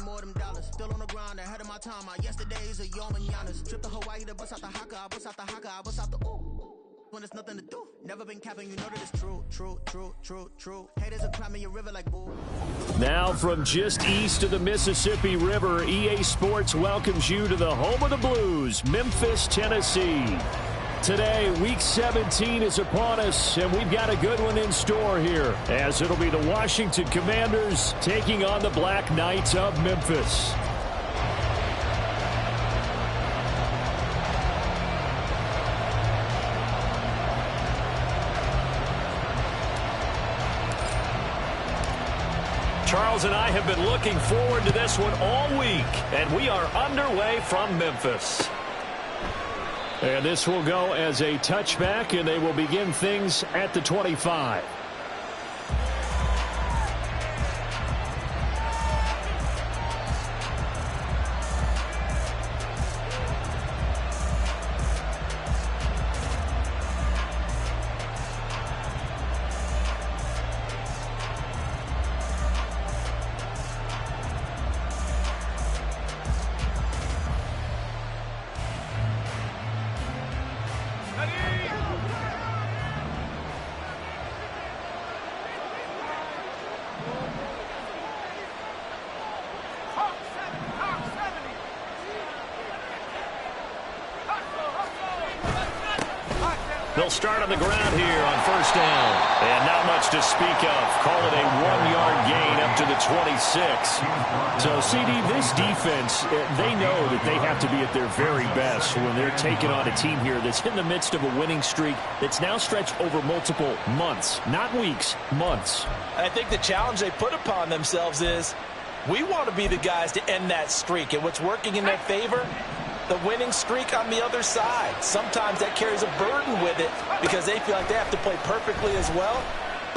more of them dollars. Still on the grind, ahead of my time. My yesterdays are your mananas. Trip to Hawaii to bust out the haka. I bust out the haka. I bust out the ooh. When there's nothing to do. Never been capping, you know that it's true, true, true, true, true. Haters are climbing your river like bull. Now from just east of the Mississippi River, EA Sports welcomes you to the home of the Blues, Memphis, Tennessee. Today, Week 17 is upon us, and we've got a good one in store here, as it'll be the Washington Commanders taking on the Black Knights of Memphis. Charles and I have been looking forward to this one all week, and we are underway from Memphis. And this will go as a touchback, and they will begin things at the 25. They'll start on the ground here on first down. And not much to speak of. Call it a 1-yard gain up to the 26. So, CD, this defense, they know that they have to be at their very best when they're taking on a team here that's in the midst of a winning streak that's now stretched over multiple months. Not weeks, months. I think the challenge they put upon themselves is we want to be the guys to end that streak. And what's working in their favor? The winning streak on the other side. Sometimes that carries a burden with it because they feel like they have to play perfectly as well.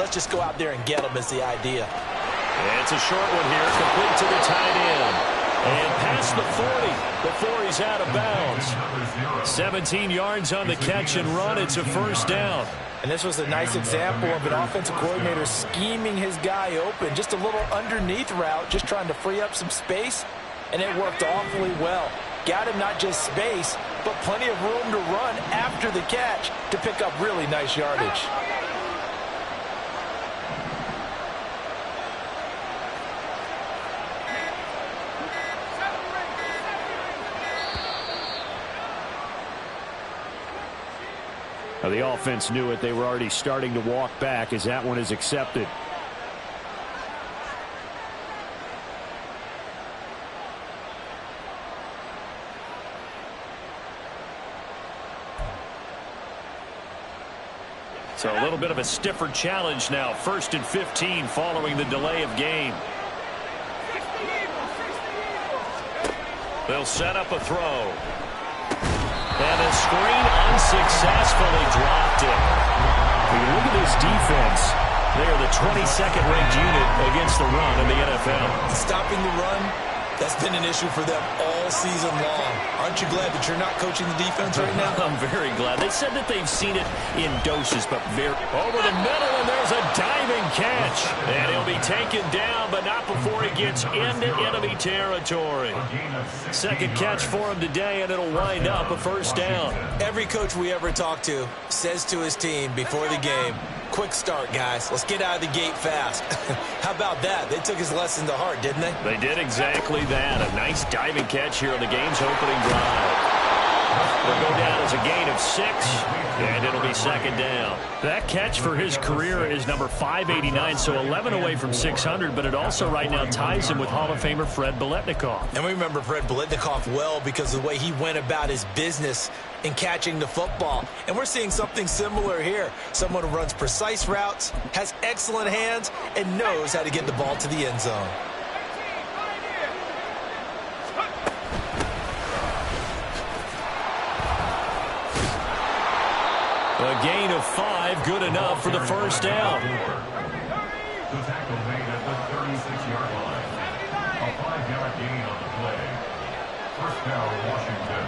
Let's just go out there and get them is the idea. And it's a short one here, complete to the tight end. And past the 40. The 40's out of bounds. 17 yards on the catch and run. It's a first down. And this was a nice example of an offensive coordinator scheming his guy open. Just a little underneath route, just trying to free up some space. And it worked awfully well. Got him not just space, but plenty of room to run after the catch to pick up really nice yardage. Now the offense knew it. They were already starting to walk back as that one is accepted. So a little bit of a stiffer challenge now. 1st and 15 following the delay of game. They'll set up a throw. And a screen unsuccessfully dropped it. When you look at this defense, they are the 22nd ranked unit against the run in the NFL. Stopping the run, that's been an issue for them all season long. Aren't you glad that you're not coaching the defense right now? I'm very glad. They said that they've seen it in doses, but very over the middle, and there's a diving catch. And he'll be taken down, but not before he gets into enemy territory. Second catch for him today, and it'll wind up a first down. Every coach we ever talk to says to his team before the game, quick start, guys. Let's get out of the gate fast. How about that? They took his lesson to heart, didn't they? They did exactly that. A nice diving catch here on the game's opening drive. It'll go down as a gain of 6, and it'll be second down. That catch for his career is number 589, so 11 away from 600, but it also right now ties him with Hall of Famer Fred Biletnikoff. And we remember Fred Biletnikoff well because of the way he went about his business in catching the football. And we're seeing something similar here. Someone who runs precise routes, has excellent hands, and knows how to get the ball to the end zone. A gain of 5, good enough for the first down. The tackle made at the 36-yard line. A 5-yard gain on the play. First down, Washington.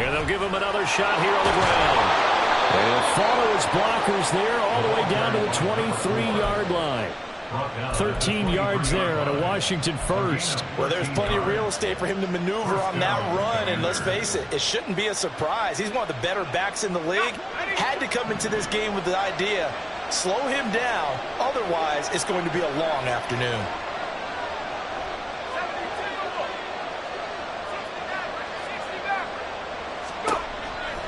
And they'll give him another shot here on the ground. They'll follow his blockers there all the way down to the 23-yard line. 13 yards there on a Washington first. Well, there's plenty of real estate for him to maneuver on that run, and let's face it, it shouldn't be a surprise. He's one of the better backs in the league. Had to come into this game with the idea, slow him down, otherwise it's going to be a long afternoon.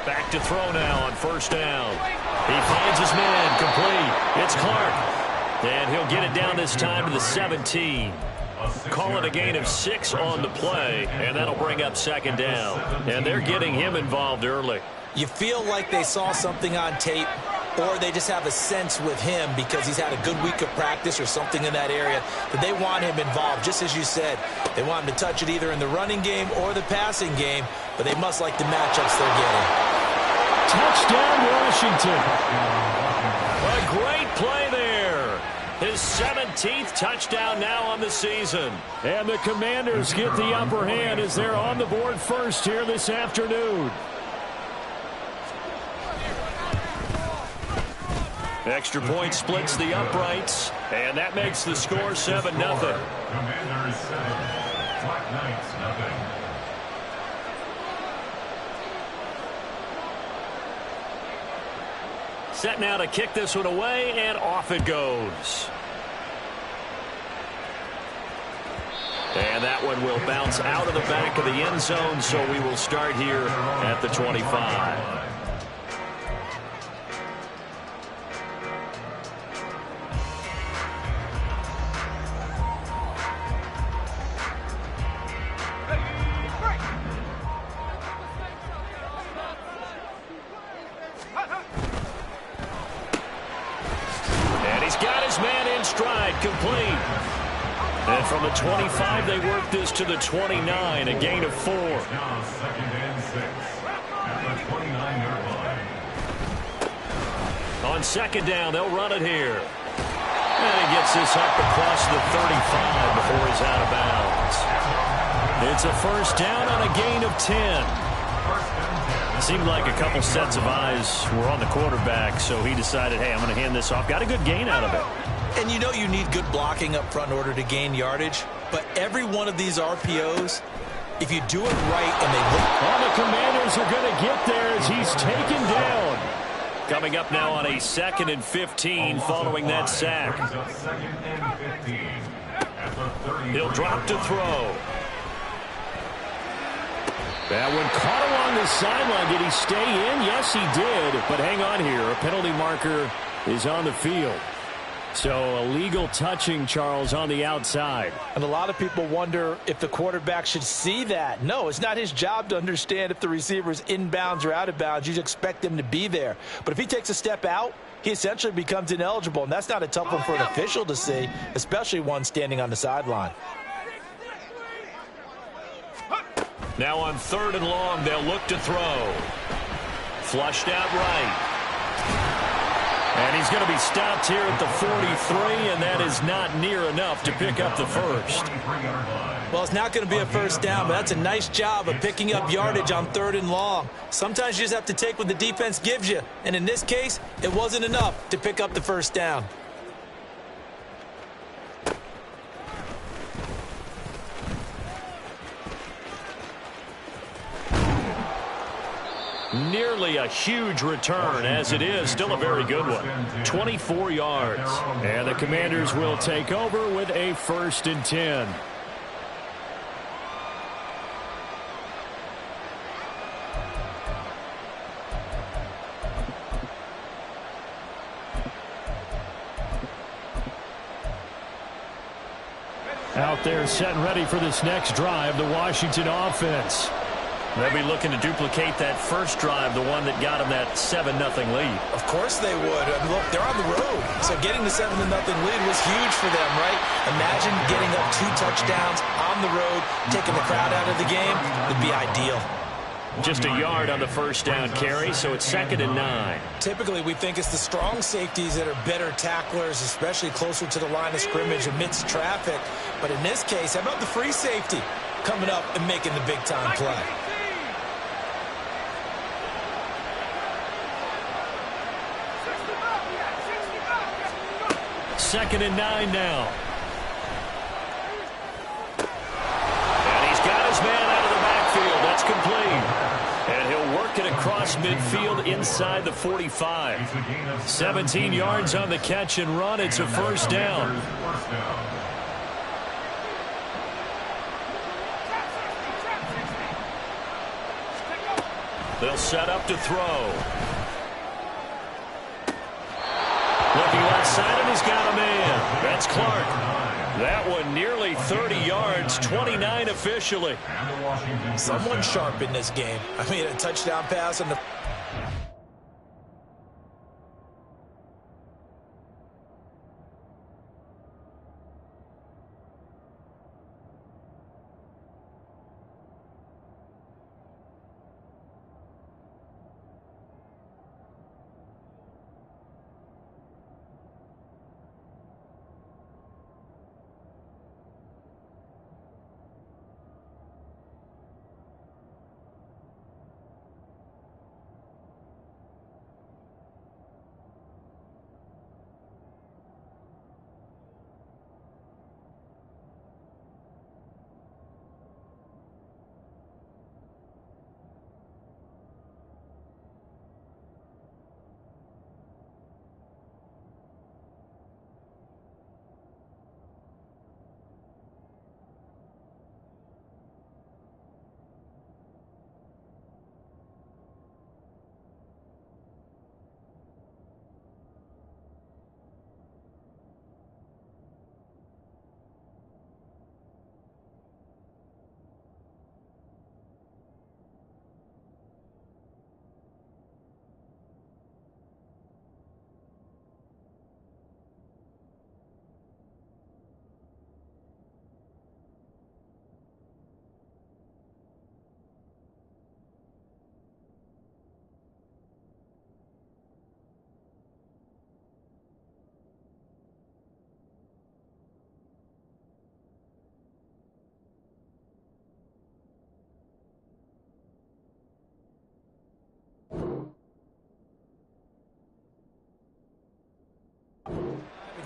Back to throw now on first down. He finds his man, complete. It's Clark. And he'll get it down this time to the 17. Call it a gain of 6 on the play, and that'll bring up second down. And they're getting him involved early. You feel like they saw something on tape, or they just have a sense with him because he's had a good week of practice or something in that area that they want him involved. Just as you said, they want him to touch it either in the running game or the passing game, but they must like the matchups they're getting. Touchdown, Washington. A great play there. His 17th touchdown now on the season. And the Commanders get the upper hand as they're on the board first here this afternoon. Extra point splits the uprights, and that makes the score 7-0. Commanders 7, Black Knights nothing. Set now to kick this one away, and off it goes. And that one will bounce out of the back of the end zone, so we will start here at the 25. Complete. And from the 25, they work this to the 29, a gain of 4. Now second and 6 at the 29-yard line. On second down, they'll run it here. And he gets this up across the 35 before he's out of bounds. It's a first down on a gain of 10. Seemed like a couple sets of eyes were on the quarterback, so he decided, hey, I'm going to hand this off. Got a good gain out of it. And you know you need good blocking up front in order to gain yardage, but every one of these RPOs, if you do it right and they look... Well, the Commanders are going to get there as he's taken down. Coming up now on a 2nd and 15 following that sack. He'll drop to throw. That one caught along the sideline. Did he stay in? Yes, he did. But hang on here. A penalty marker is on the field. So illegal touching, Charles, on the outside. And a lot of people wonder if the quarterback should see that. No, it's not his job to understand if the receiver is inbounds or out of bounds. You expect him to be there. But if he takes a step out, he essentially becomes ineligible. And that's not a tough one for an official to see, especially one standing on the sideline. Now on 3rd and long, they'll look to throw. Flushed out right. And he's going to be stopped here at the 43, and that is not near enough to pick up the first. Well, it's not going to be a first down, but that's a nice job of picking up yardage on 3rd and long. Sometimes you just have to take what the defense gives you, and in this case, it wasn't enough to pick up the first down. Nearly a huge return, as it is still a very good one. 24 yards. And the Commanders will take over with a 1st and 10. Out there set and ready for this next drive, the Washington offense. They'll be looking to duplicate that first drive, the one that got them that 7-0 lead. Of course they would. I mean, look, they're on the road. So getting the 7-0 lead was huge for them, right? Imagine getting up 2 touchdowns on the road, taking the crowd out of the game. Would be ideal. Just a yard on the first down carry, so it's 2nd and 9. Typically, we think it's the strong safeties that are better tacklers, especially closer to the line of scrimmage amidst traffic. But in this case, how about the free safety coming up and making the big-time play? 2nd and 9 now. And he's got his man out of the backfield. That's complete. And he'll work it across midfield inside the 45. 17 yards on the catch and run. It's a first down. They'll set up to throw. Looking left side, and he's got a man. That's Clark. That one nearly 30 yards, 29 officially. Someone sharp in this game. I mean, a touchdown pass on the...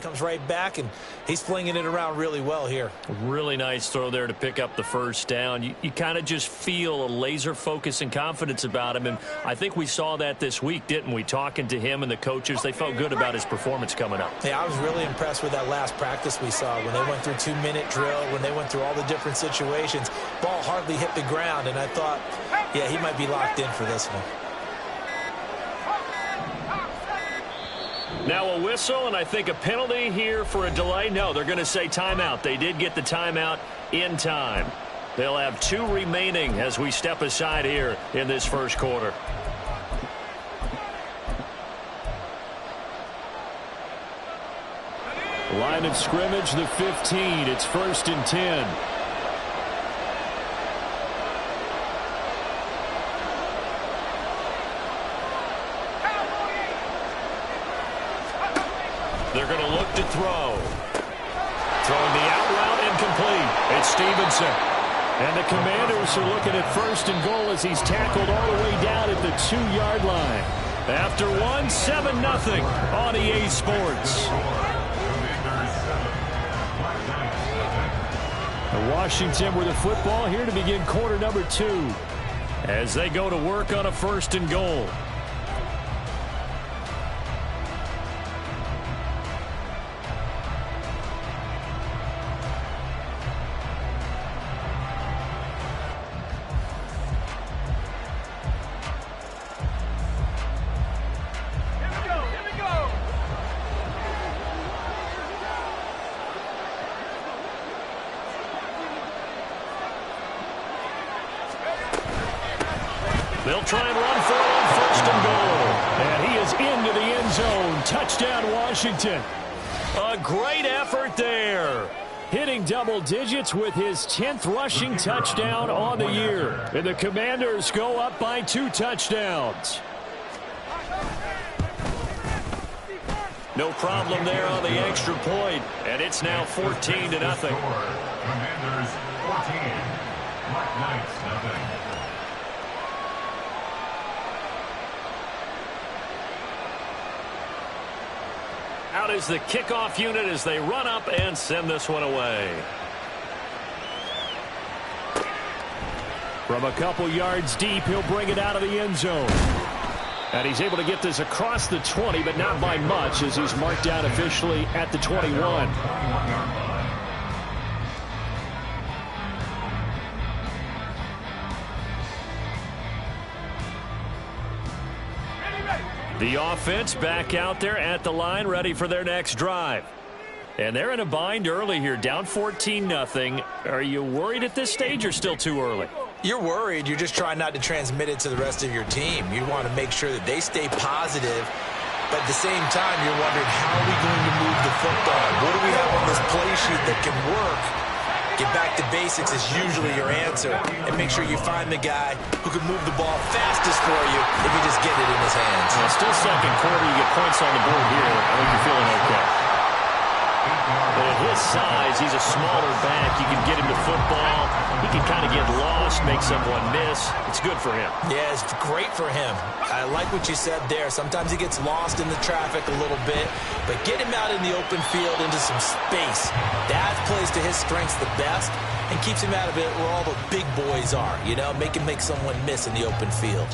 Comes right back, and he's flinging it around really well here. Really nice throw there to pick up the first down. You kind of just feel a laser focus and confidence about him, and I think we saw that this week, didn't we? Talking to him and the coaches, they felt good about his performance coming up. Yeah, I was really impressed with that last practice we saw when they went through 2-minute drill, when they went through all the different situations. Ball hardly hit the ground, and I thought, yeah, he might be locked in for this one. Now a whistle, and I think a penalty here for a delay. No, they're going to say timeout. They did get the timeout in time. They'll have 2 remaining as we step aside here in this first quarter. Line of scrimmage, the 15. It's 1st and 10. They're going to look to throw. Throwing the out route incomplete. It's Stevenson. And the Commanders are looking at 1st and goal as he's tackled all the way down at the 2-yard line. After 7-0 on EA Sports. Washington with the football here to begin quarter number 2 as they go to work on a 1st and goal. They'll try and run for it on 1st and goal. And he is into the end zone. Touchdown, Washington. A great effort there. Hitting double digits with his 10th rushing touchdown on the year. And the Commanders go up by 2 touchdowns. No problem there on the extra point. And it's now 14-0. Commanders 14. Black Knights nothing. Out is the kickoff unit as they run up and send this one away. From a couple yards deep, he'll bring it out of the end zone. And he's able to get this across the 20, but not by much, as he's marked down officially at the 21. The offense back out there at the line, ready for their next drive. And they're in a bind early here, down 14-0. Are you worried at this stage or still too early? You're worried. You're just trying not to transmit it to the rest of your team. You want to make sure that they stay positive, but at the same time, you're wondering, how are we going to move the football? What do we have on this play sheet that can work? Get back to basics is usually your answer, and make sure you find the guy who can move the ball fastest for you if you just get it in his hands. Well, still second quarter, you get points on the board here. I think you're feeling okay. But at his size, he's a smaller back. You can get him to football. He can kind of get lost, make someone miss. It's good for him. Yeah, it's great for him. I like what you said there. Sometimes he gets lost in the traffic a little bit, but get him out in the open field into some space. That plays to his strengths the best and keeps him out of it where all the big boys are, you know, make him make someone miss in the open field.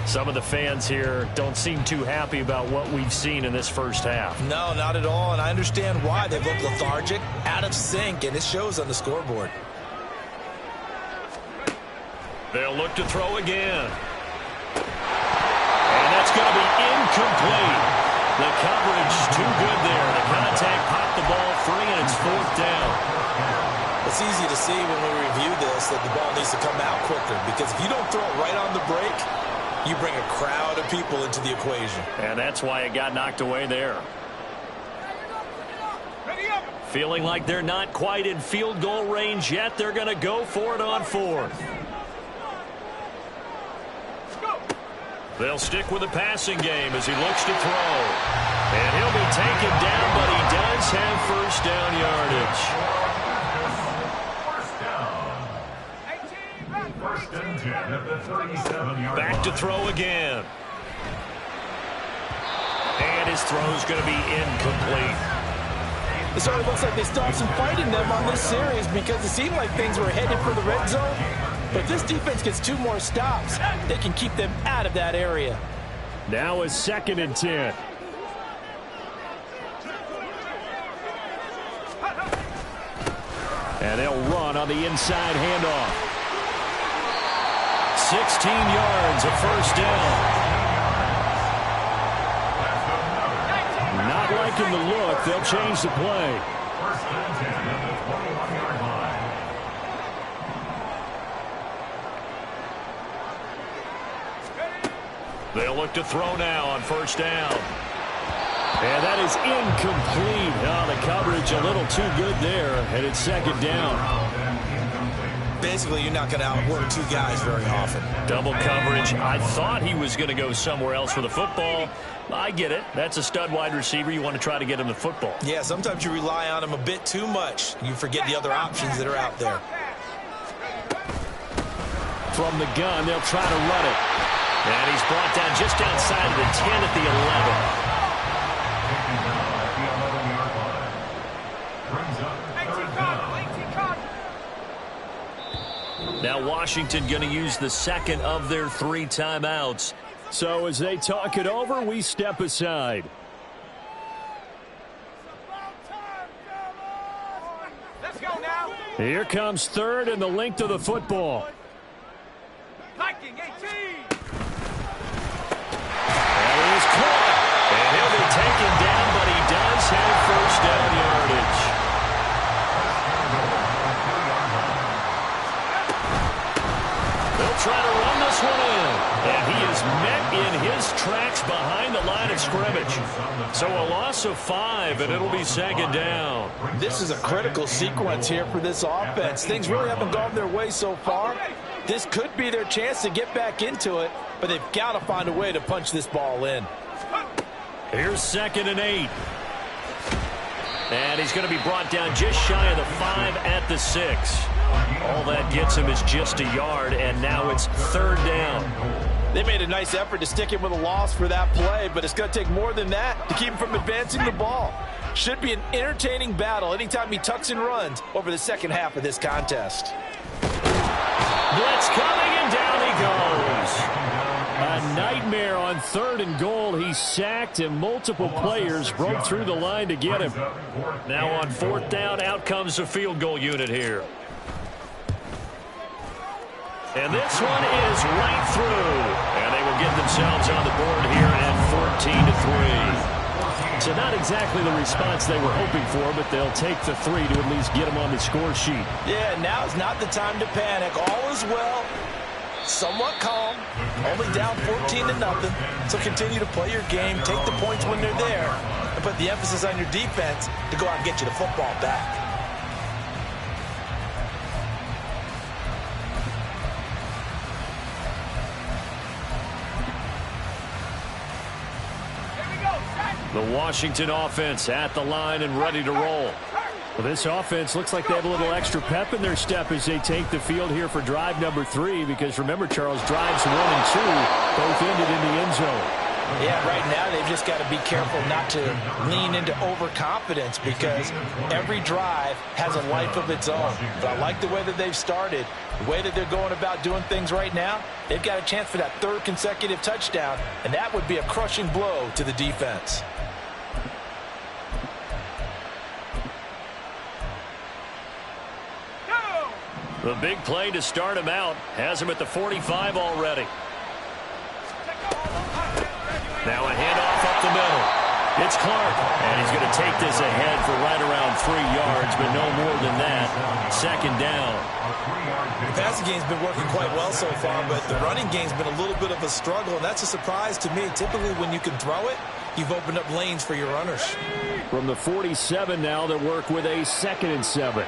Some of the fans here don't seem too happy about what we've seen in this first half. No, not at all, and I understand why. They look lethargic, out of sync, and it shows on the scoreboard. They'll look to throw again. And that's going to be incomplete. The coverage too good there. The contact popped the ball free, and it's fourth down. It's easy to see when we review this that the ball needs to come out quicker, because if you don't throw it right on the break, you bring a crowd of people into the equation. And that's why it got knocked away there. Feeling like they're not quite in field goal range yet. They're going to go for it on fourth. They'll stick with the passing game as he looks to throw. And he'll be taken down, but he does have first down yardage. First and 10 at the 37-yard Back to throw again. And his throw's going to be incomplete. It sort of looks like they still have some fight in them on this series, because it seemed like things were headed for the red zone. But this defense gets 2 more stops. They can keep them out of that area. Now is 2nd and 10. And they'll run on the inside handoff. 16 yards, a first down. Not liking the look. They'll change the play. First and 10 at the 21-yard line. They'll look to throw now on first down. And that is incomplete. Oh, the coverage a little too good there, and it's 2nd down. Basically, you're not going to outwork 2 guys very often. Double coverage. I thought he was going to go somewhere else for the football. I get it. That's a stud wide receiver. You want to try to get him the football. Yeah, sometimes you rely on him a bit too much. You forget the other options that are out there. From the gun, they'll try to run it. And he's brought down just outside of the 10 at the 11. Now Washington going to use the 2nd of their 3 timeouts. So as they talk it over, we step aside. Let's go now. Here comes 3rd and the length of the football. Viking 18. And he is caught. And he'll be taken down, but he does have first down yardage. They'll try to run this one in. And he is met in his tracks behind the line of scrimmage. So a loss of 5, and it'll be 2nd down. This is a critical sequence here for this offense. Things really haven't gone their way so far. This could be their chance to get back into it, but they've got to find a way to punch this ball in. Here's 2nd and 8. And he's going to be brought down just shy of the 5 at the 6. All that gets him is just a yard, and now it's 3rd down. They made a nice effort to stick him with a loss for that play, but it's going to take more than that to keep him from advancing the ball. Should be an entertaining battle anytime he tucks and runs over the second half of this contest. Blitz coming, and down he goes. A nightmare on 3rd and goal. He sacked, and multiple players broke through the line to get him. Now on 4th down, out comes the field goal unit here. And this one is right through. And they will get themselves on the board here at 14-3. So not exactly the response they were hoping for, but they'll take the 3 to at least get them on the score sheet. Yeah, now is not the time to panic. All is well. Somewhat calm. Only down 14-0. So continue to play your game, take the points when they're there, and put the emphasis on your defense to go out and get you the football back. The Washington offense at the line and ready to roll. Well, this offense looks like they have a little extra pep in their step as they take the field here for drive number 3, because remember, Charles, drives 1 and 2 both ended in the end zone. Yeah, right now they've just got to be careful not to lean into overconfidence, because every drive has a life of its own. But I like the way that they've started, the way that they're going about doing things right now. They've got a chance for that 3rd consecutive touchdown, and that would be a crushing blow to the defense. The big play to start him out has him at the 45 already. Now a handoff up the middle. It's Clark, and he's going to take this ahead for right around 3 yards, but no more than that. 2nd down. The passing game's been working quite well so far, but the running game's been a little bit of a struggle, and that's a surprise to me. Typically, when you can throw it, you've opened up lanes for your runners. From the 47 now, they work with a 2nd and 7.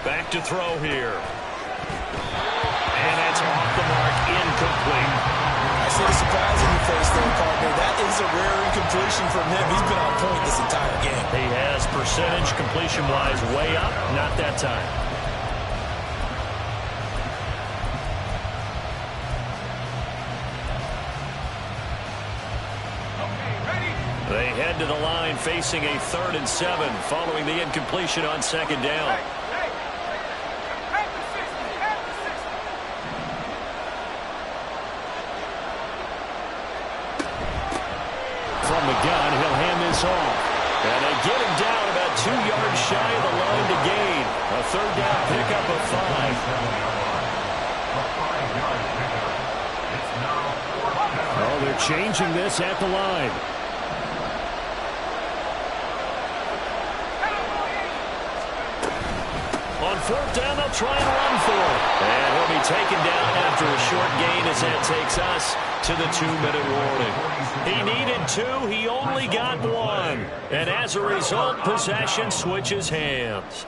Back to throw here. And that's off the mark, incomplete. I see the surprise in your face there, partner. That is a rare incompletion from him. He's been on point this entire game. He has percentage completion-wise way up, not that time. They head to the line facing a 3rd and 7 following the incompletion on 2nd down. From the gun, he'll hand this off. And they get him down about 2 yards shy of the line to gain. A 3rd down pickup of 5. Oh, they're changing this at the line. On 4th down, they'll try and run for it. And he'll be taken down after a short gain as that takes us to the 2-minute warning. He needed 2. He only got 1. And as a result, possession switches hands.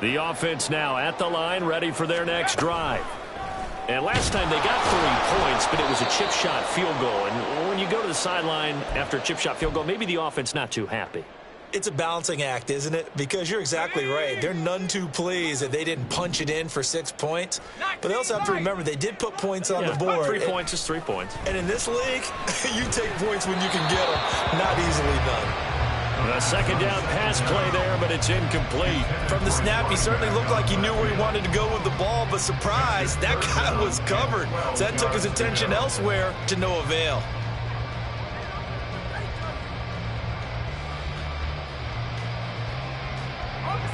The offense now at the line, ready for their next drive. And last time they got 3 points, but it was a chip shot field goal. And when you go to the sideline after a chip shot field goal, maybe the offense not too happy. It's a balancing act, isn't it? Because you're exactly right. They're none too pleased that they didn't punch it in for 6 points. But they also have to remember they did put points on the board. 3 points is 3 points. And in this league, you take points when you can get them. Not easily done. A 2nd down pass play there, but it's incomplete. From the snap, he certainly looked like he knew where he wanted to go with the ball, but surprise, that guy was covered. So that took his attention elsewhere to no avail.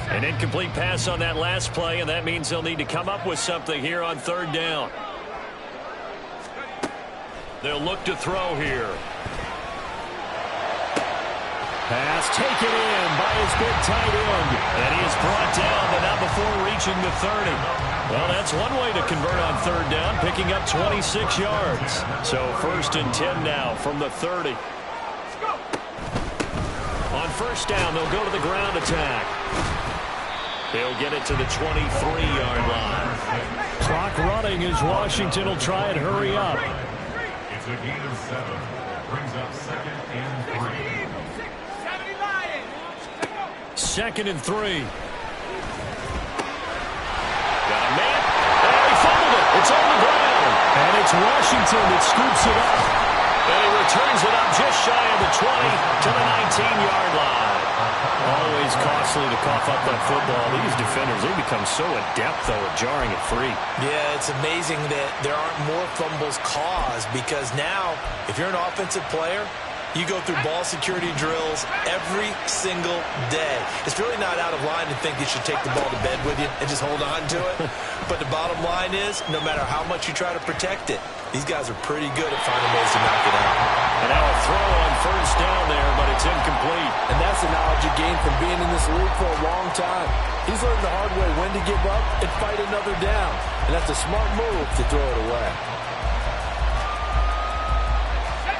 An incomplete pass on that last play, and that means they'll need to come up with something here on 3rd down. They'll look to throw here. Pass taken in by his big tight end. And he is brought down, but not before reaching the 30. Well, that's one way to convert on 3rd down, picking up 26 yards. So 1st and 10 now from the 30. On 1st down, they'll go to the ground attack. They'll get it to the 23-yard line. Clock running as Washington will try and hurry up. It's a gain of 7. Brings up 2nd and 3. 2nd and 3. Got a man. And he fumbled it. It's on the ground. And it's Washington that scoops it up. And he returns it up just shy of the 20 to the 19-yard line. Always costly to cough up that football. These defenders, they become so adept, though, at jarring it free. Yeah, it's amazing that there aren't more fumbles caused because now, if you're an offensive player, you go through ball security drills every single day. It's really not out of line to think you should take the ball to bed with you and just hold on to it. But the bottom line is, no matter how much you try to protect it, these guys are pretty good at finding ways to knock it out. And now a throw on 1st down there, but it's incomplete. And that's the knowledge you gain from being in this league for a long time. He's learned the hard way when to give up and fight another down. And that's a smart move to throw it away.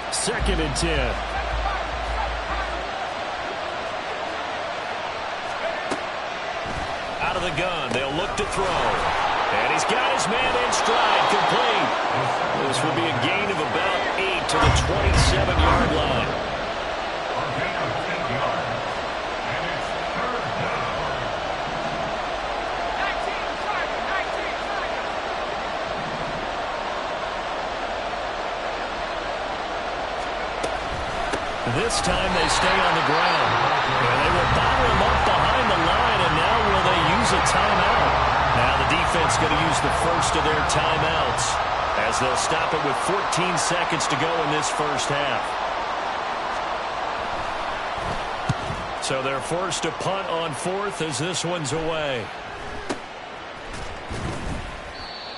2nd and 10. Out of the gun, they'll look to throw. And he's got his man in stride, complete. This will be a gain of about 8 to the 27-yard line. A gain of 10 yards. And it's 3rd down. 19. This time they stay on the ground. And they will bottle him up behind the line, and now will they use a timeout? Now the defense going to use the first of their timeouts as they'll stop it with 14 seconds to go in this first half. So they're forced to punt on 4th as this one's away.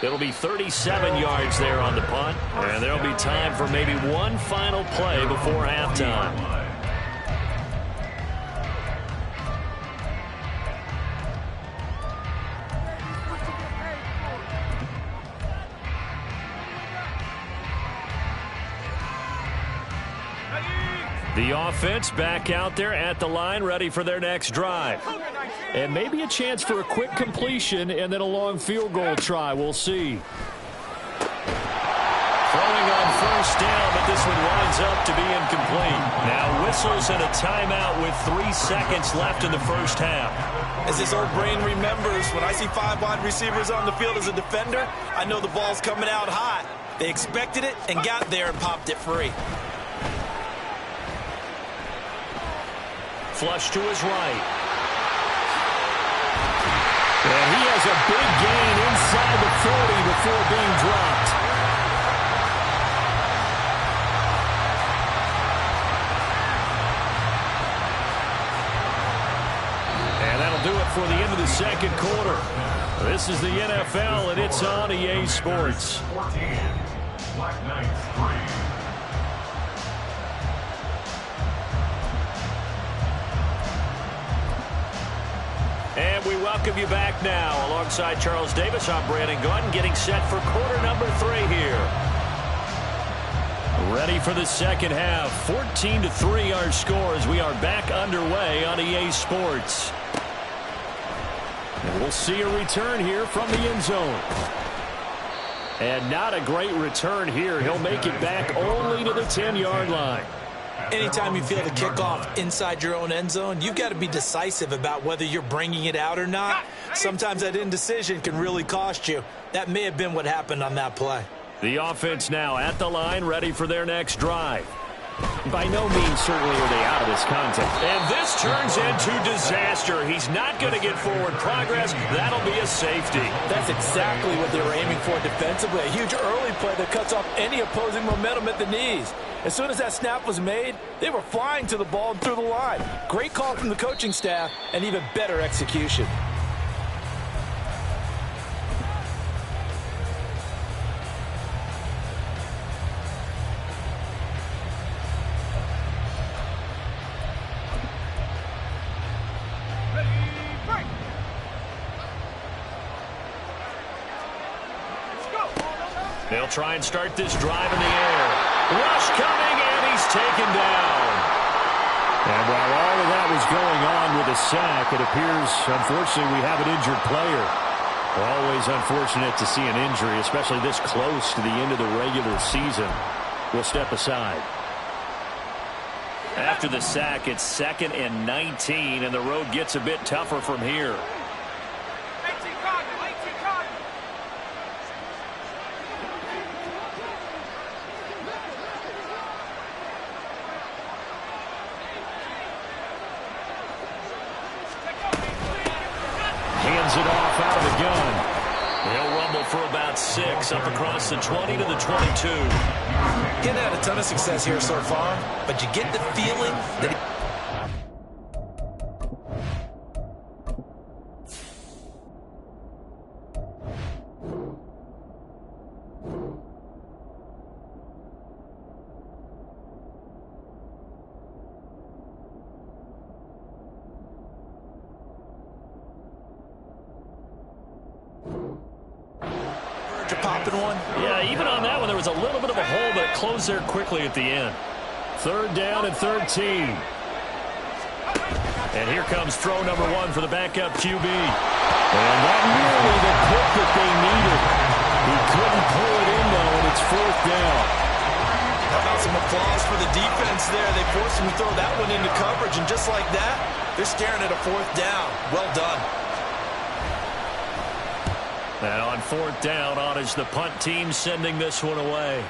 It'll be 37 yards there on the punt, and there'll be time for maybe one final play before halftime. The offense back out there at the line, ready for their next drive. And maybe a chance for a quick completion and then a long field goal try. We'll see. Throwing on 1st down, but this one winds up to be incomplete. Now whistles and a timeout with 3 seconds left in the first half. As this old brain remembers, when I see 5 wide receivers on the field as a defender, I know the ball's coming out hot. They expected it and got there and popped it free. Flush to his right. And he has a big gain inside the 40 before being dropped. And that'll do it for the end of the 2nd quarter. This is the NFL, and it's on EA Sports. 14. Black Knights 3. And we welcome you back now. Alongside Charles Davis, I'm Brandon Gaudin, getting set for quarter number 3 here. Ready for the 2nd half. 14-3 our score as we are back underway on EA Sports. And we'll see a return here from the end zone. And not a great return here. He'll make it back only to the 10-yard line. Anytime you feel the kickoff inside your own end zone, you've got to be decisive about whether you're bringing it out or not. Sometimes that indecision can really cost you. That may have been what happened on that play. The offense now at the line, ready for their next drive. By no means certainly are they out of this contest. And this turns into disaster. He's not going to get forward progress. That'll be a safety. That's exactly what they were aiming for defensively. A huge early play that cuts off any opposing momentum at the knees. As soon as that snap was made, they were flying to the ball and through the line. Great call from the coaching staff and even better execution. They'll try and start this drive in the air. Rush coming, and he's taken down. And while all of that was going on with a sack, it appears, unfortunately, we have an injured player. Always unfortunate to see an injury, especially this close to the end of the regular season. We'll step aside. After the sack, it's 2nd and 19, and the road gets a bit tougher from here. 18 Cardinal, 18 Cardinal. Hands it off out of the gun. He'll rumble for about 6 up across the 20 to the 22. He's had a ton of success here so far, but you get the feeling that popping one. Yeah, even on that one, there was a little bit of a hole, but it closed there quickly at the end. 3rd down and 13. And here comes throw number 1 for the backup QB. And not nearly the pick that they needed. He couldn't pull it in, though, and it's 4th down. How about some applause for the defense there? They forced him to throw that one into coverage, and just like that, they're staring at a 4th down. Well done. And on 4th down, on is the punt team sending this one away.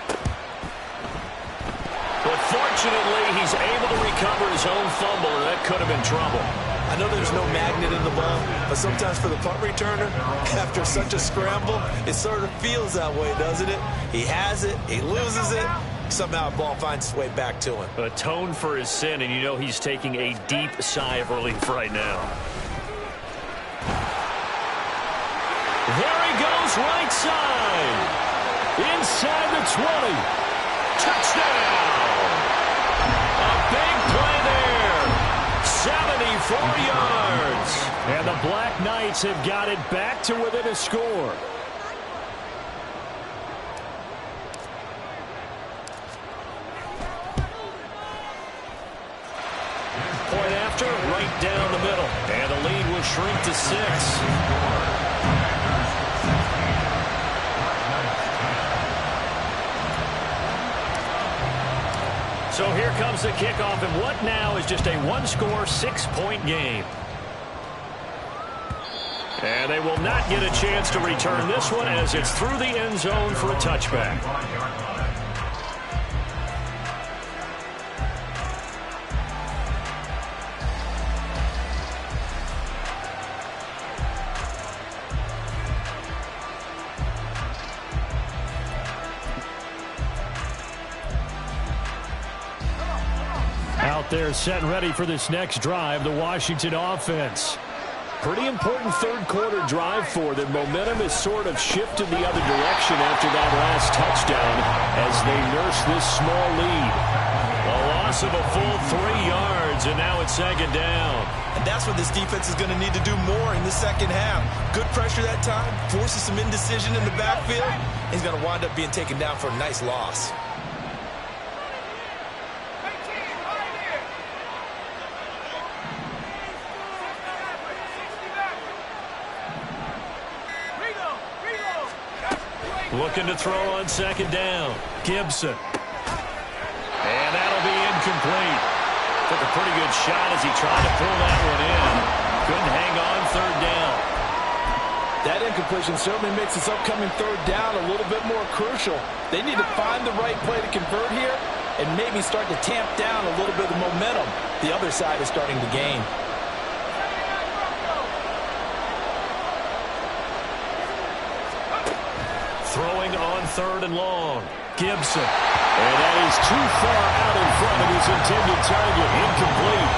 But fortunately, he's able to recover his own fumble, and that could have been trouble. I know there's no magnet in the ball, but sometimes for the punt returner, after such a scramble, it sort of feels that way, doesn't it? He has it, he loses it, somehow the ball finds its way back to him. Atone for his sin, and you know he's taking a deep sigh of relief right now. There he goes, right side. Inside the 20. Touchdown. A big play there. 74 yards. And the Black Knights have got it back to within a score. Point after, right down the middle. And the lead will shrink to 6. So here comes the kickoff, and what now is just a one-score, 6-point game. And they will not get a chance to return this one as it's through the end zone for a touchback. They're set and ready for this next drive, the Washington offense. Pretty important third-quarter drive for them. Momentum has sort of shifted the other direction after that last touchdown as they nurse this small lead. A loss of a full 3 yards, and now it's 2nd down. And that's what this defense is going to need to do more in the second half. Good pressure that time, forces some indecision in the backfield. He's going to wind up being taken down for a nice loss. Looking to throw on 2nd down. Gibson. And that'll be incomplete. Took a pretty good shot as he tried to pull that one in. Couldn't hang on 3rd down. That incompletion certainly makes this upcoming 3rd down a little bit more crucial. They need to find the right play to convert here and maybe start to tamp down a little bit of momentum the other side is starting to gain. Throwing on 3rd and long. Gibson. And that is too far out in front of his intended target. Incomplete.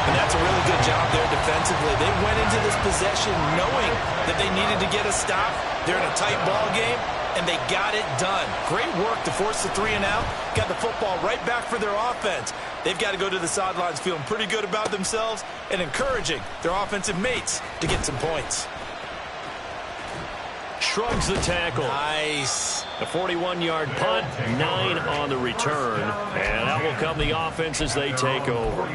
And that's a really good job there defensively. They went into this possession knowing that they needed to get a stop. They're in a tight ball game, and they got it done. Great work to force the 3 and out. Got the football right back for their offense. They've got to go to the sidelines feeling pretty good about themselves and encouraging their offensive mates to get some points. Shrugs the tackle. Nice. A 41-yard punt, 9 on the return. And that will come the offense as they take over.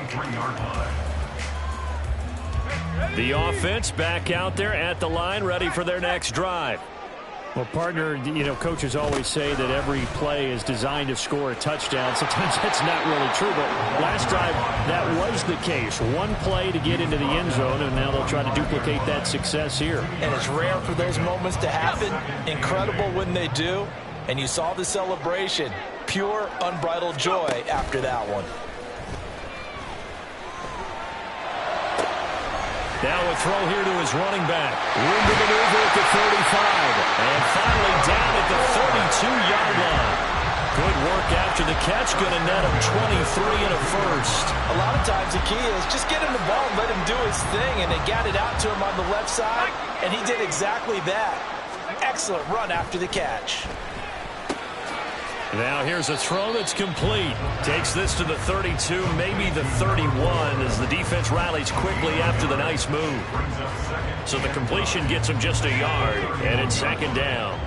The offense back out there at the line, ready for their next drive. Well, partner, you know, coaches always say that every play is designed to score a touchdown. Sometimes that's not really true, but last drive, that was the case. One play to get into the end zone, and now they'll try to duplicate that success here. And it's rare for those moments to happen. Incredible when they do. And you saw the celebration. Pure, unbridled joy after that one. Now a throw here to his running back. Room to maneuver at the 35. And finally down at the 32-yard line. Good work after the catch. Going to net him 23 and a first. A lot of times the key is just get him the ball and let him do his thing. And they got it out to him on the left side. And he did exactly that. Excellent run after the catch. Now here's a throw that's complete. Takes this to the 32, maybe the 31, as the defense rallies quickly after the nice move. So the completion gets him just a yard, and it's second down.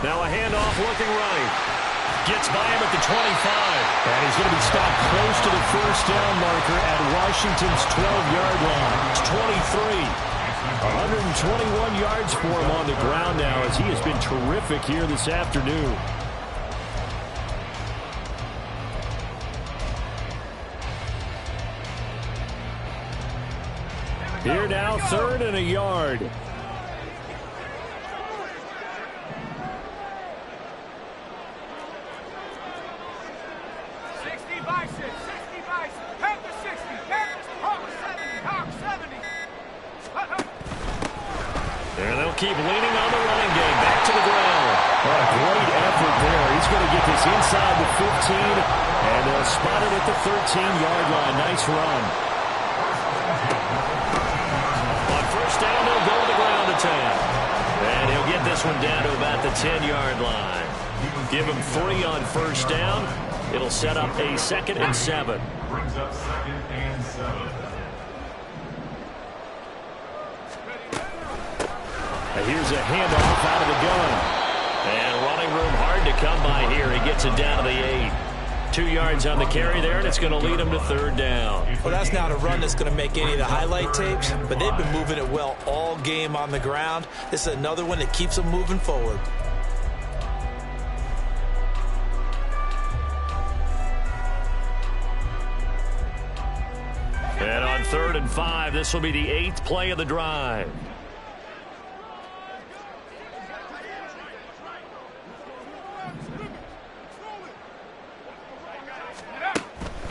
Now a handoff looking right. Gets by him at the 25. And he's going to be stopped close to the first down marker at Washington's 12-yard line. It's 23. 121 yards for him on the ground now, as he has been terrific here this afternoon. Here now, 3rd and a yard. Keep leaning on the running game. Back to the ground. Oh, great effort there. He's going to get this inside the 15, and they'll spot it at the 13-yard line. Nice run. On first down, they'll go to the ground attack. And he'll get this one down to about the 10-yard line. Give him 3 on first down. It'll set up a 2nd and 7. Brings up 2nd and 7. Here's a handoff out of the gun. And running room hard to come by here. He gets it down to the 8. 2 yards on the carry there, and it's going to lead him to 3rd down. Well, that's not a run that's going to make any of the highlight tapes, but they've been moving it well all game on the ground. This is another one that keeps them moving forward. And on 3rd and 5, this will be the 8th play of the drive.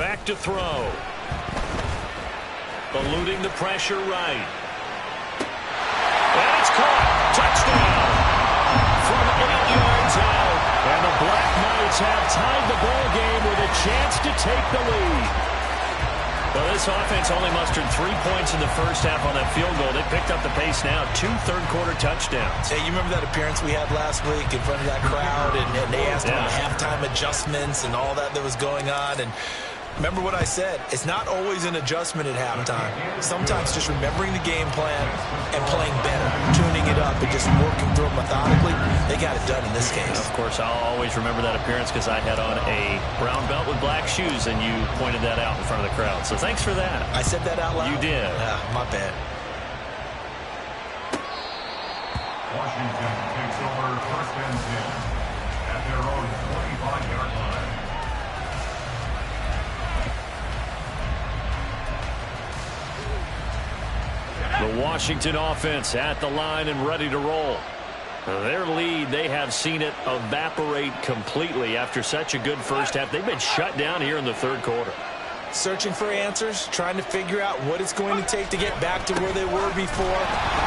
Back to throw. Eluding the pressure right. And it's caught. Touchdown. From 8 yards out. And the Black Knights have tied the ball game with a chance to take the lead. Well, this offense only mustered 3 points in the first half on that field goal. They picked up the pace now. 2 third-quarter touchdowns. Hey, you remember that appearance we had last week in front of that crowd? And they asked about halftime adjustments and all that was going on. And remember what I said. It's not always an adjustment at halftime. Sometimes just remembering the game plan and playing better, tuning it up, and just working through it methodically. They got it done in this case. Of course, I'll always remember that appearance because I had on a brown belt with black shoes, and you pointed that out in front of the crowd. So thanks for that. I said that out loud? You did. My bad. Washington takes over 1st and 10 at their own 25-yard line. The Washington offense at the line and ready to roll. Their lead, they have seen it evaporate completely after such a good first half. They've been shut down here in the 3rd quarter. Searching for answers, trying to figure out what it's going to take to get back to where they were before.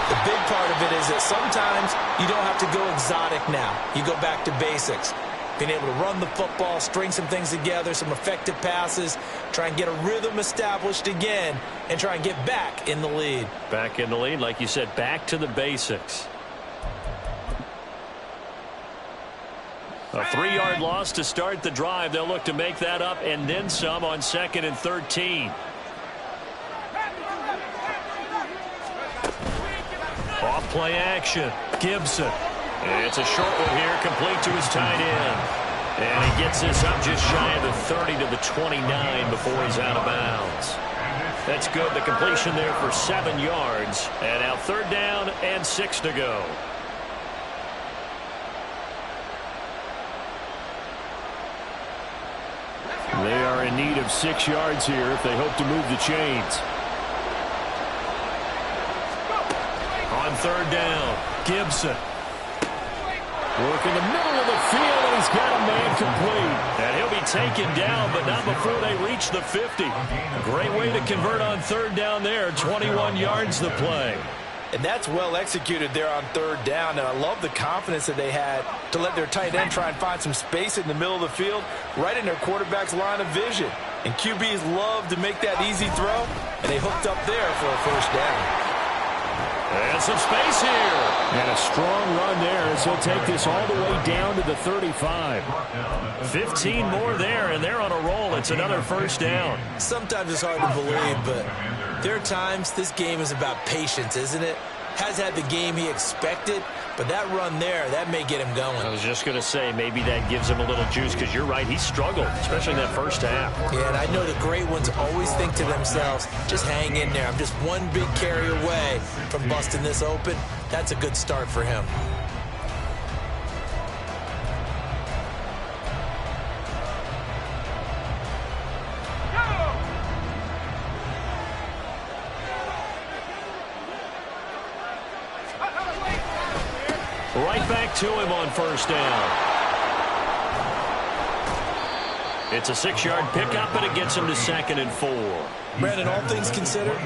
The big part of it is that sometimes you don't have to go exotic now. You go back to basics. Being able to run the football, string some things together, some effective passes, try and get a rhythm established again, and try and get back in the lead. Back in the lead, like you said, back to the basics. A 3-yard loss to start the drive. They'll look to make that up and then some on 2nd and 13. Off play action. Gibson. It's a short one here, complete to his tight end. And he gets this up just shy of the 30 to the 29 before he's out of bounds. And it's That's good. The completion there for 7 yards. And now 3rd down and 6 to go. They are in need of 6 yards here if they hope to move the chains. On 3rd down, Gibson. Work in the middle of the field, and he's got a man complete. And he'll be taken down, but not before they reach the 50. Great way to convert on 3rd down there. 21 yards the play. And that's well executed there on 3rd down. And I love the confidence that they had to let their tight end try and find some space in the middle of the field, right in their quarterback's line of vision. And QBs love to make that easy throw, and they hooked up there for a 1st down. And some space here. And a strong run there as he'll take this all the way down to the 35. 15 more there, and they're on a roll. It's another 1st down. Sometimes it's hard to believe, but there are times this game is about patience, isn't it? Has had the game he expected, but that run there, that may get him going. I was just going to say, maybe that gives him a little juice, because you're right, he struggled, especially in that 1st half. Yeah, and I know the great ones always think to themselves, just hang in there. I'm just one big carry away from busting this open. That's a good start for him. Right back to him on 1st down. It's a 6-yard pickup, and it gets him to 2nd and 4. Brandon, all things considered,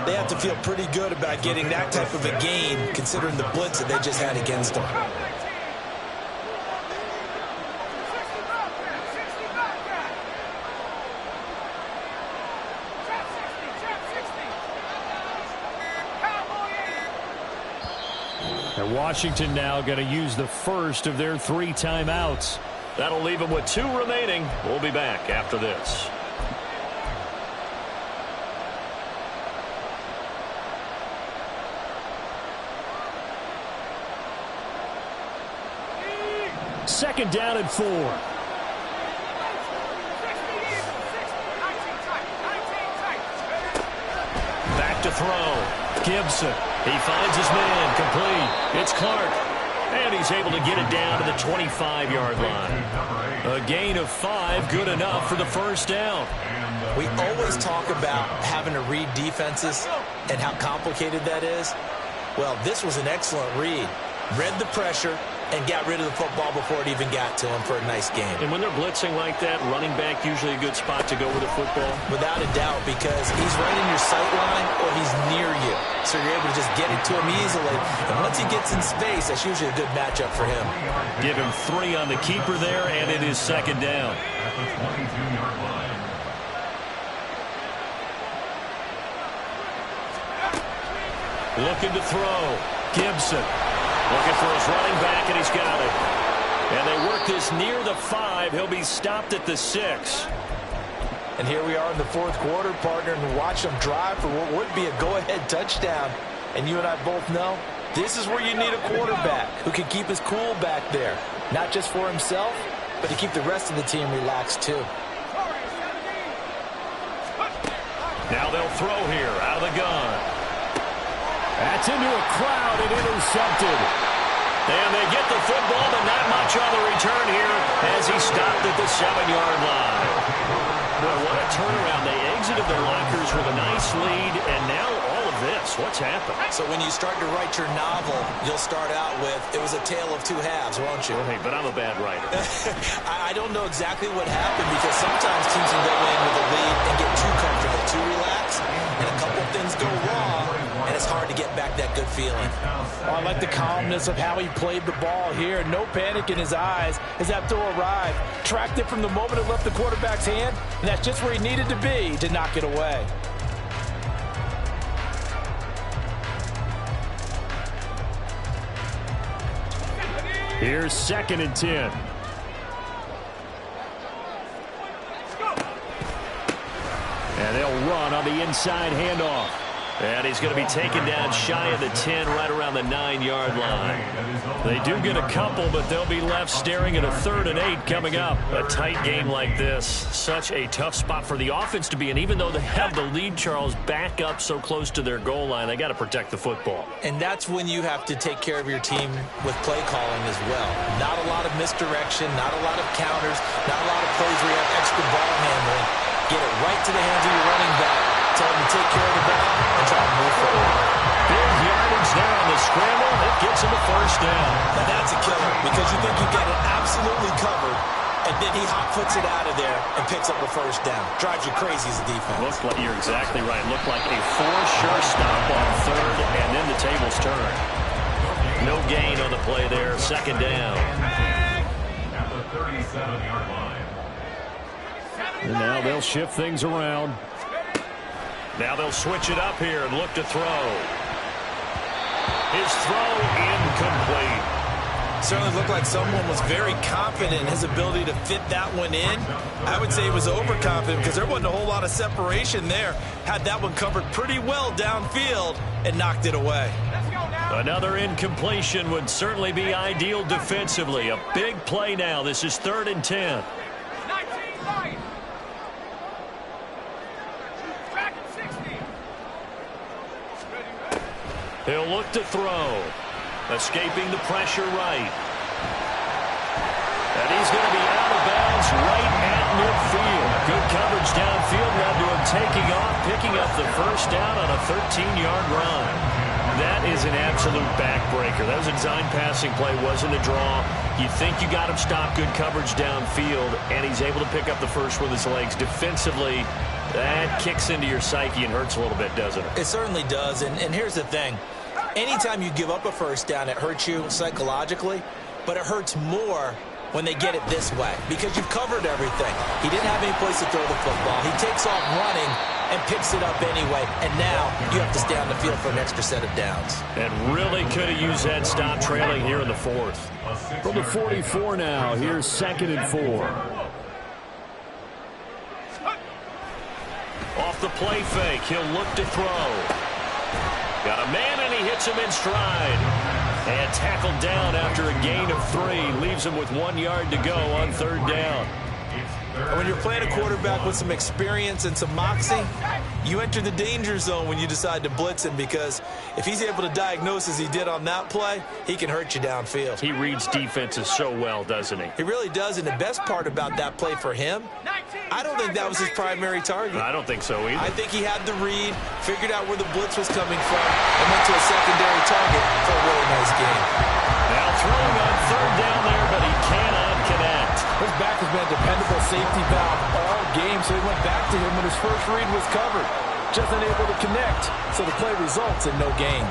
they have to feel pretty good about getting that type of a gain, considering the blitz that they just had against them. And Washington now going to use the first of their 3 timeouts. That'll leave them with 2 remaining. We'll be back after this. Second down and 4. Back to throw. Gibson. He finds his man, complete. It's Clark. And he's able to get it down to the 25-yard line. A gain of 5, good enough for the 1st down. We always talk about having to read defenses and how complicated that is. Well, this was an excellent read. Read the pressure and got rid of the football before it even got to him for a nice game. And when they're blitzing like that, running back usually a good spot to go with the football? Without a doubt, because he's right in your sight line or he's near you. So you're able to just get it to him easily. And once he gets in space, that's usually a good matchup for him. Give him 3 on the keeper there, and it is 2nd down. At the 22-yard line. Looking to throw. Gibson. Looking for his running back, and he's got it. And they work this near the 5. He'll be stopped at the 6. And here we are in the 4th quarter, partner, and watch them drive for what would be a go-ahead touchdown. And you and I both know this is where you need a quarterback who can keep his cool back there. Not just for himself, but to keep the rest of the team relaxed too. Now they'll throw here out of the gun. That's into a crowd and intercepted. And they get the football, but not much on the return here as he stopped at the 7-yard line. Well, what a turnaround. They exited the lockers with a nice lead, and now all of this. What's happened? So when you start to write your novel, you'll start out with, it was a tale of 2 halves, won't you? Hey, but I'm a bad writer. I don't know exactly what happened, because sometimes teams can go in with a lead and get too comfortable, too relaxed, and a couple things go wrong, and it's hard to get back that good feeling. Oh, I like the calmness of how he played the ball here. No panic in his eyes as Abdul arrived. Tracked it from the moment it left the quarterback's hand, and that's just where he needed to be to knock it away. Here's 2nd and 10. And they'll run on the inside handoff. And he's going to be taken down shy of the 10, right around the 9-yard line. They do get a couple, but they'll be left staring at a 3rd and 8 coming up. A tight game like this, such a tough spot for the offense to be in. Even though they have the lead, Charles, back up so close to their goal line, they got to protect the football. And that's when you have to take care of your team with play calling as well. Not a lot of misdirection, not a lot of counters, not a lot of plays where you have extra ball handling. Get it right to the hands of your running back. Tell him to take care of the ball and try to move forward. Big yardage there on the scramble. It gets him a 1st down. Now that's a killer because you think you've got it absolutely covered, and then he hot-foots it out of there and picks up a 1st down. Drives you crazy as a defense. Like, you're exactly right. Looked like a for-sure stop on 3rd, and then the tables turn. No gain on the play there. 2nd down. At the 37-yard line. And now they'll shift things around. Now they'll switch it up here and look to throw. His throw incomplete. Certainly looked like someone was very confident in his ability to fit that one in. I would say he was overconfident because there wasn't a whole lot of separation there. Had that one covered pretty well downfield and knocked it away. Another incompletion would certainly be ideal defensively. A big play now. This is 3rd and 10. 19 right. Track at 60. He'll look to throw. Escaping the pressure right. And he's going to be out of bounds right at midfield. Good coverage downfield led to him taking off, picking up the 1st down on a 13-yard run. That is an absolute backbreaker. That was a design passing play, wasn't a draw. You think you got him stopped, good coverage downfield, and he's able to pick up the 1st with his legs. Defensively, that kicks into your psyche and hurts a little bit, doesn't it? It certainly does, and here's the thing. Anytime you give up a 1st down, it hurts you psychologically, but it hurts more when they get it this way because you've covered everything. He didn't have any place to throw the football. He takes off running and picks it up anyway, and now you have to stay on the field for an extra set of downs. And really could have used that stop trailing here in the 4th. From the 44 now, here's 2nd and 4. Off the play fake, he'll look to throw. Got a man, and he hits him in stride. And tackled down after a gain of 3. Leaves him with 1 yard to go on 3rd down. And when you're playing a quarterback with some experience and some moxie, you enter the danger zone when you decide to blitz him because if he's able to diagnose as he did on that play, he can hurt you downfield. He reads defenses so well, doesn't he? He really does, and the best part about that play for him, I don't think that was his primary target. I don't think so either. I think he had the read, figured out where the blitz was coming from, and went to a secondary target for a really nice game. Now throwing on 3rd down there, but he cannot connect. His back has been a dependable safety valve all game, so he went back to him when his 1st read was covered. Just unable to connect, so the play results in no gain.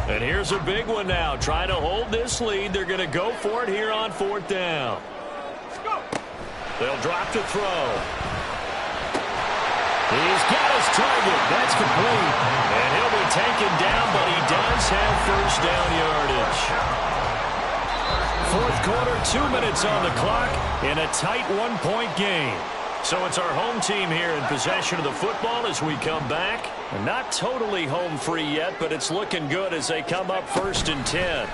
And here's a big one now. Trying to hold this lead. They're going to go for it here on 4th down. They'll drop to throw. He's got his target. That's complete. And he'll be taken down, but he does have 1st down yardage. 4th quarter, 2 minutes on the clock in a tight 1-point game. So it's our home team here in possession of the football as we come back. Not totally home free yet, but it's looking good as they come up 1st and 10.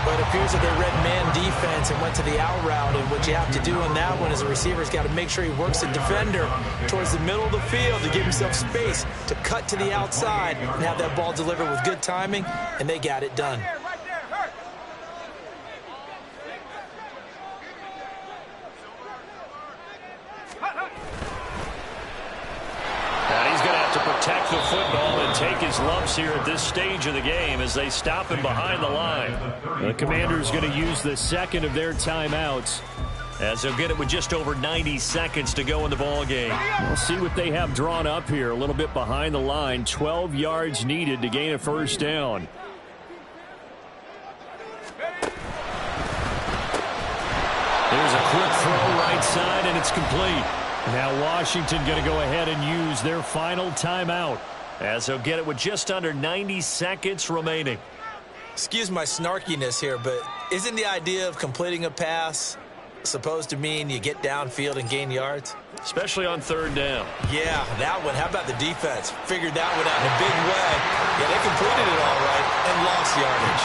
But it appears that they read man defense and went to the out route, and what you have to do on that one is a receiver's got to make sure he works the defender towards the middle of the field to give himself space to cut to the outside and have that ball delivered with good timing, and they got it done. Protect the football and take his lumps here at this stage of the game as they stop him behind the line. The Commanders going to use the 2nd of their timeouts as they'll get it with just over 90 seconds to go in the ball game. We'll see what they have drawn up here a little bit behind the line. 12 yards needed to gain a 1st down. There's a quick throw right side, and it's complete. Now Washington going to go ahead and use their final timeout as they'll get it with just under 90 seconds remaining. Excuse my snarkiness here, but isn't the idea of completing a pass supposed to mean you get downfield and gain yards? Especially on third down. Yeah, that one. How about the defense? Figured that one out in a big way. Yeah, they completed it all right and lost yardage.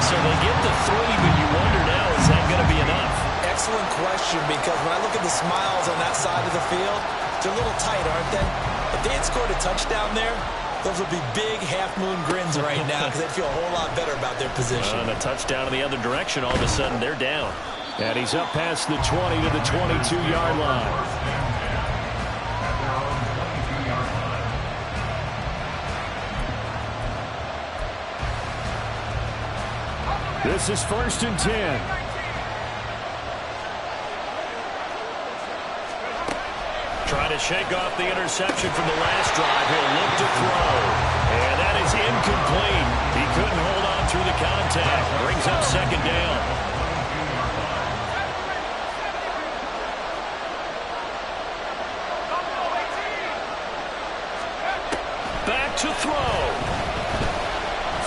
So they get the 3, but you wonder now, is that going to be enough? Excellent question, because when I look at the smiles on that side of the field, they're a little tight, aren't they? If they had scored a touchdown there, those would be big half-moon grins right now because they'd feel a whole lot better about their position. And a touchdown in the other direction, all of a sudden they're down. And he's up past the 20 to the 22-yard line. This is 1st and 10. Trying to shake off the interception from the last drive. He'll look to throw. And that is incomplete. He couldn't hold on through the contact. Brings up 2nd down. Back to throw.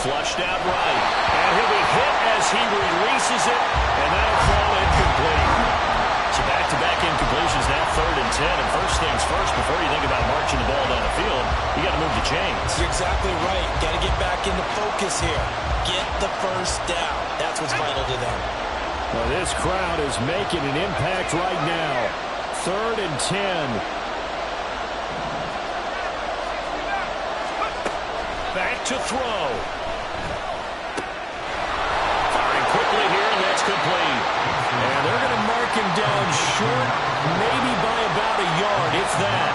Flushed out right. And he'll be hit as he releases it. And that'll fall incomplete. So back-to-back incompletions, now 3rd and 10. And first things first, before you think about marching the ball down the field, you got to move the chains. You're exactly right. Got to get back into focus here. Get the first down. That's what's vital to them. Well, this crowd is making an impact right now. 3rd and 10. Back to throw. Firing quickly here, and that's complete. And they're going to mark him down short, maybe by about a yard, if that.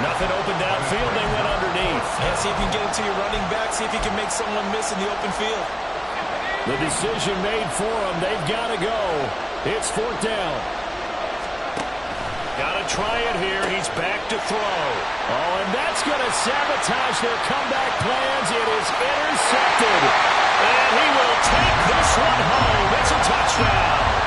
Nothing open downfield, they went underneath. And see if you can get it to your running back, see if you can make someone miss in the open field. The decision made for them, they've got to go. It's 4th down. Got to try it here. He's back to throw. Oh, and that's going to sabotage their comeback plans. It is intercepted. And he will take this one home. It's a touchdown.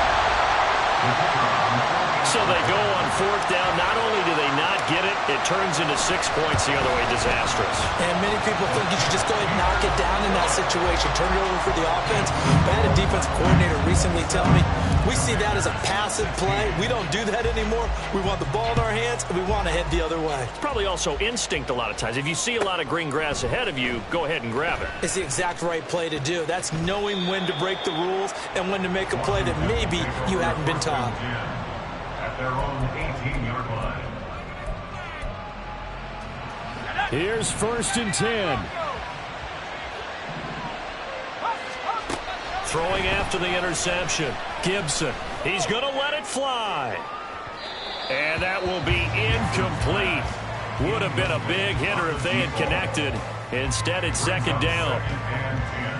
So they go on 4th down. Not only do they not get it, it turns into 6 points the other way. Disastrous. And many people think you should just go ahead and knock it down in that situation. Turn it over for the offense. But I had a defensive coordinator recently tell me, we see that as a passive play. We don't do that anymore. We want the ball in our hands, and we want to head the other way. It's probably also instinct a lot of times. If you see a lot of green grass ahead of you, go ahead and grab it. It's the exact right play to do. That's knowing when to break the rules and when to make a play that maybe you hadn't been taught. At their own 18-yard line. Here's 1st and 10. Throwing after the interception. Gibson. He's going to let it fly. And that will be incomplete. Would have been a big hitter if they had connected. Instead, it's 2nd down.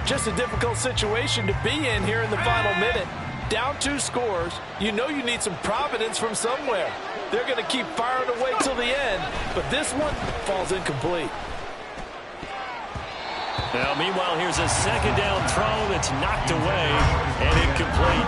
Just a difficult situation to be in here in the final minute. Down 2 scores. You know you need some providence from somewhere. They're going to keep firing away till the end, but this one falls incomplete. Now, meanwhile, here's a 2nd down throw that's knocked away and incomplete.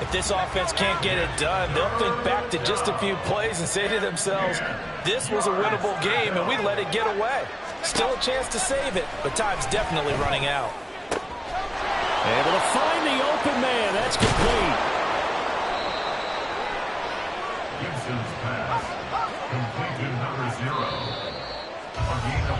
If this offense can't get it done, they'll think back to just a few plays and say to themselves, this was a winnable game and we let it get away. Still a chance to save it, but time's definitely running out. Able to find the open man. That's complete. Gibson's pass. Complete to number 0. A gain of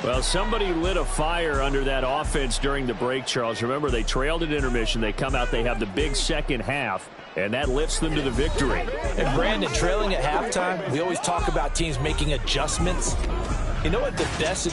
44. Well, somebody lit a fire under that offense during the break, Charles. Remember, they trailed at intermission. They come out, they have the big second half, and that lifts them to the victory. And Brandon, trailing at halftime, we always talk about teams making adjustments. You know what the best